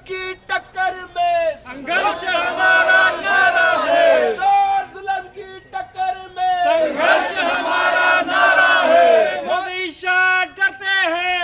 की टक्कर में संघर्ष हमारा नारा है, जुल्म की टक्कर में संघर्ष हमारा नारा है। मोदी शाह डरते हैं,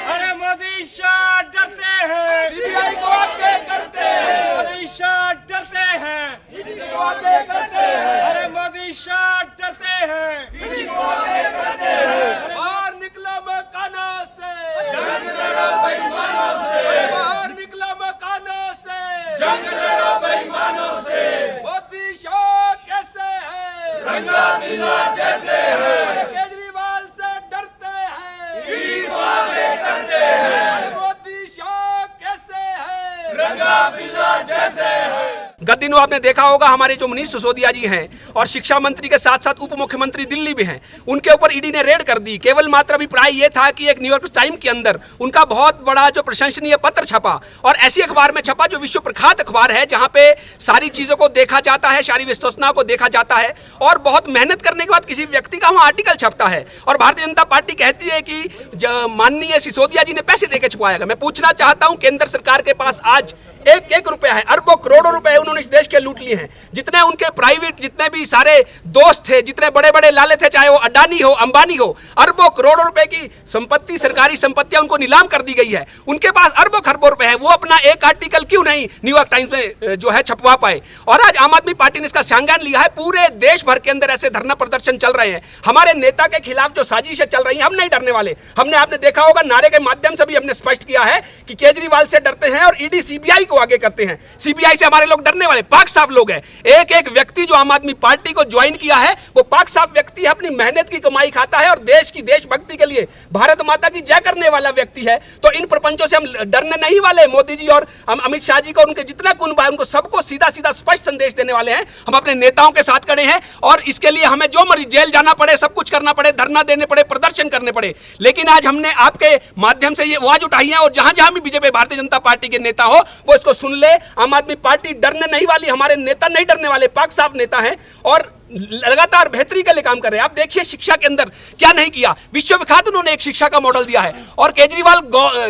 अरे मोदी शाह डरते हैं, सीबीआई को आगे करते हैं, मोदी शाह डरते हैं, ईडी को आगे करते हैं, अरे मोदी शाह डरते हैं, ईडी को आगे करते हैं। बाहर निकला मकाना से, जंग लड़ो बेईमानों से, बाहर निकला मकाना से, जंग लड़ो बेईमानों से। मोदी शाह कैसे है, रंगा पीला जैसे है, केजरीवाल से डरते हैं, ईडी को आगे करते हैं, मोदी शाह कैसे है, रंगा पीला जैसे है। गत दिनों आपने देखा होगा हमारे जो मनीष सिसोदिया जी हैं और शिक्षा मंत्री के साथ साथ उप मुख्यमंत्री दिल्ली भी हैं, उनके ऊपर ईडी ने रेड कर दी। केवल मात्र अभिप्राय ये था कि एक न्यूयॉर्क टाइम के अंदर उनका बहुत बड़ा जो प्रशंसनीय पत्र छपा और ऐसी अखबार में छपा जो विश्व प्रख्यात अखबार है, जहां पे सारी चीजों को देखा जाता है, सारी विश्वसनीयता को देखा जाता है और बहुत मेहनत करने के बाद किसी व्यक्ति का वहां आर्टिकल छपता है और भारतीय जनता पार्टी कहती है कि माननीय सिसोदिया जी ने पैसे देकर छुपाएगा। मैं पूछना चाहता हूं, केंद्र सरकार के पास आज एक एक रुपया है, अरबों करोड़ों रुपए उन्होंने इस देश के लूट लिए हैं। जितने उनके प्राइवेट जितने भी सारे दोस्त थे, जितने बड़े बड़े लाले थे, चाहे वो अडानी हो, अंबानी हो, अरबों करोड़ों रुपए की संपत्ति, सरकारी संपत्तियां उनको नीलाम कर दी गई है। उनके पास अरबों खरबों रुपए है, वो अपना एक आर्टिकल क्यों नहीं न्यूयॉर्क टाइम्स में जो है छपवा पाए। और आज आम आदमी पार्टी ने इसका संज्ञान लिया है। पूरे देश भर के अंदर ऐसे धरना प्रदर्शन चल रहे हैं हमारे नेता के खिलाफ जो साजिशें चल रही हैं। हम नहीं डरने वाले। हमने आपने देखा होगा नारे के माध्यम से भी हमने स्पष्ट किया है कि केजरीवाल से डरते हैं और ईडी सीबीआई को आगे करते हैं। सीबीआई से हमारे लोग डरने वाले पाक साफ लोग हैं। एक एक व्यक्ति जो आम आदमी पार्टी को ज्वाइन किया है वो पाक साफ व्यक्ति है, अपनी मेहनत की कमाई खाता है और देश की देशभक्ति के लिए भारत माता की जय करने वाला व्यक्ति है। तो इन प्रपंचों से हम डरने नहीं वाले। मोदी जी और हम अमित शाह जी को, उनके जितना कुन भाई, उनको सबको सीधा सीधा स्पष्ट संदेश देने वाले हैं। हम अपने नेताओं के साथ खड़े हैं और इसके लिए हमें जो मर्जी जेल जाना पड़े, सब कुछ करना पड़े, धरना देने पड़े, प्रदर्शन करने पड़े, लेकिन आज हमने आपके माध्यम से ये आवाज उठाई है और जहां जहां भी बीजेपी भारतीय जनता पार्टी के नेता हो वो इसको सुन ले। आम आदमी पार्टी डरने नहीं वाली, हमारे नेता नहीं डरने वाले, पाक साफ नेता हैं और लगातार बेहतरी के लिए काम कर रहे हैं। आप देखिए शिक्षा के अंदर क्या नहीं किया। विश्व विख्यात उन्होंने एक शिक्षा का मॉडल दिया है और केजरीवाल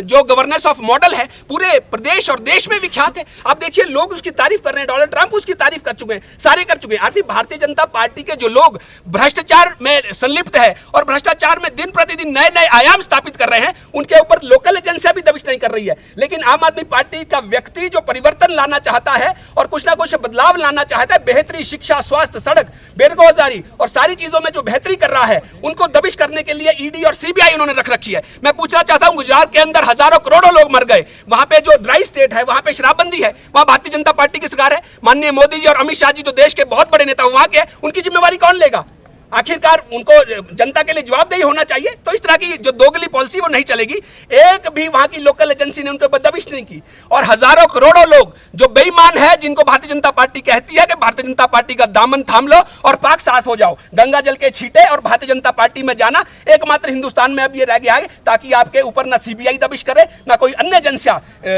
जो गवर्नेंस ऑफ मॉडल है पूरे प्रदेश और देश में विख्यात है। आप देखिए लोग उसकी तारीफ कर रहे हैं, डोनाल्ड ट्रंप उसकी तारीफ कर चुके हैं, सारे कर चुके हैं। आखिर भारतीय जनता पार्टी के जो लोग भ्रष्टाचार में संलिप्त है और भ्रष्टाचार में दिन प्रतिदिन नए नए आयाम स्थापित कर रहे हैं, उनके ऊपर लोकल एजेंसियां भी दबिश नहीं कर रही है। लेकिन आम आदमी पार्टी का व्यक्ति जो परिवर्तन लाना चाहता है और कुछ ना कुछ बदलाव लाना चाहता है, बेहतरी, शिक्षा, स्वास्थ्य, सड़क, बेरोजगारी और सारी चीजों में जो बेहतरी कर रहा है, उनको दबिश करने के लिए ईडी और सीबीआई उन्होंने रख रखी है। मैं पूछना चाहता हूं, गुजरात के अंदर हजारों करोड़ों लोग मर गए, वहां पे जो ड्राई स्टेट है, वहां पे शराबबंदी है, वहां भारतीय जनता पार्टी की सरकार है। माननीय मोदी जी और अमित शाह जी जो देश के बहुत बड़े नेता वहां के, उनकी जिम्मेवारी कौन लेगा? आखिरकार उनको जनता के लिए जवाबदेही होना चाहिए। तो इस तरह की जो दोगली पॉलिसी वो नहीं चलेगी। एक भी वहां की लोकल एजेंसी ने उनको दबिश नहीं की और हजारों करोड़ों लोग जो बेईमान है, जिनको भारतीय जनता पार्टी कहती है कि भारतीय जनता पार्टी का दामन थाम लो और पाक साफ हो जाओ, गंगा जल के छींटे और भारतीय जनता पार्टी में जाना एकमात्र हिंदुस्तान में अब ये रह गया है, ताकि आपके ऊपर ना सीबीआई दबिश करे ना कोई अन्य एजेंसियां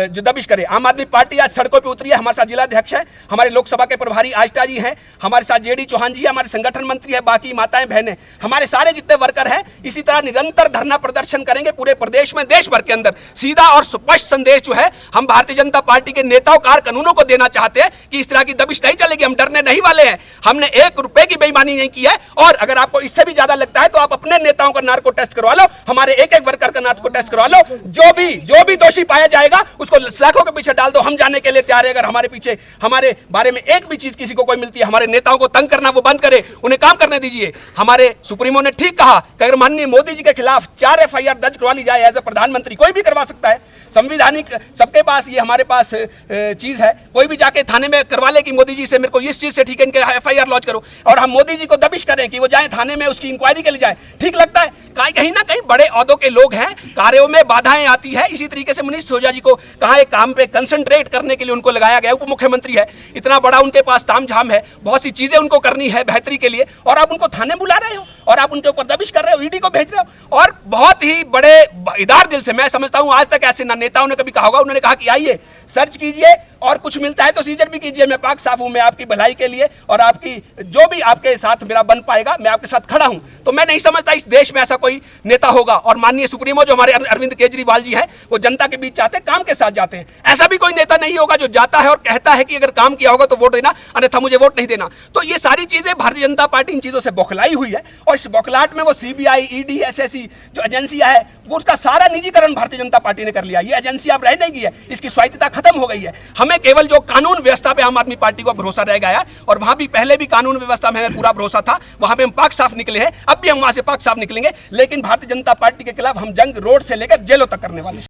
जो दबिश करे। आम आदमी पार्टी आज सड़कों पर उतरी है। हमारे साथ जिला अध्यक्ष है, हमारे लोकसभा के प्रभारी आष्टा जी हैं, हमारे साथ जेडी चौहान जी है, हमारे संगठन मंत्री है, बाकी माताएं बहनें, हमारे सारे जितने वर्कर हैं, इसी तरह निरंतर धरना प्रदर्शन करेंगे पूरे प्रदेश में, देश भर के अंदर। सीधा और स्पष्ट संदेश जो है हम भारतीय जनता पार्टी के नेताओं, कानूनों को देना चाहते हैं कि इस तरह की दबिश नहीं चलेगी। हम डरने नहीं वाले हैं। हमने एक रुपए की बेईमानी नहीं की है और अगर आपको इससे भी ज्यादा लगता है तो आप अपने नेताओं का नार्को टेस्ट करवा लो, हमारे एक एक वर्कर का नार्को टेस्ट करवा लो। जो भी दोषी पाया जाएगा उसको सलाखों के पीछे डाल दो। हम जाने के लिए तैयार है। अगर हमारे पीछे हमारे बारे में एक भी चीज किसी को कोई मिलती है, हमारे नेताओं को तंग करना वो बंद करे, उन्हें काम करने दीजिए। हमारे सुप्रीमो ने ठीक कहा कि अगर माननीय मोदी जी के खिलाफ 4 एफआईआर दर्ज करवा ली जाए एज ए प्रधानमंत्री, कोई भी करवा सकता है, संविधानिक सबके पास, ये हमारे पास चीज है। कोई भी जाके थाने में करवा ले कि मोदी जी से मेरे को इस चीज से ठीक है, इनके एफआईआर लॉन्च करो, और हम मोदी जी को दबिश करें कि वो जाए थाने में उसकी इंक्वायरी के लिए जाए, ठीक लगता है? कहीं ना कहीं बड़े ओहदों के लोग हैं, कार्यों में बाधाएं आती है। इसी तरीके से मनीष सिसोदिया जी को कहा एक काम पे कंसंट्रेट करने के लिए उनको लगाया गया। उप मुख्यमंत्री है, इतना बड़ा उनके पास तामझाम है, बहुत सी चीजें उनको करनी है बेहतरी के लिए, और आप उनको थाने बुला रहे हो और आप उनके ऊपर दबिश कर रहे हो, ईडी को भेज रहे हो। और बहुत ही बड़े इदार दिल से मैं समझता हूं, आज तक ऐसे ना नेताओं ने कभी कहा होगा। उन्होंने कहा कि आइए सर्च कीजिए और कुछ मिलता है तो सीजर भी कीजिए, मैं पाक साफ हूं, मैं आपकी भलाई के लिए और आपकी जो भी आपके साथ मेरा बन पाएगा मैं आपके साथ खड़ा हूं। तो मैं नहीं समझता इस देश में ऐसा कोई नेता होगा। और माननीय सुप्रीमो जो हमारे अरविंद केजरीवाल जी है, वो जनता के बीच जाते हैं, काम के साथ जाते हैं। ऐसा भी कोई नेता नहीं होगा जो जाता है और कहता है कि अगर काम किया होगा तो वोट देना, अन्यथा मुझे वोट नहीं देना। तो ये सारी चीजें भारतीय जनता पार्टी इन चीजों से बौखलाई हुई है और इस बौखलाहट में वो सीबीआई, ईडी, एसएससी जो एजेंसियां है, वो उसका सारा निजीकरण भारतीय जनता पार्टी ने कर लिया। ये एजेंसी अब रह नहीं गई है, इसकी स्वायत्तता खत्म हो गई है। हमें केवल जो कानून व्यवस्था पे आम आदमी पार्टी को भरोसा रह गया, और वहां भी पहले भी कानून व्यवस्था में हमें पूरा भरोसा था, वहां पे हम पाक साफ निकले हैं, अब भी हम वहां से पाक साफ निकलेंगे। लेकिन भारतीय जनता पार्टी के खिलाफ हम जंग रोड से लेकर जेलों तक करने वाले हैं।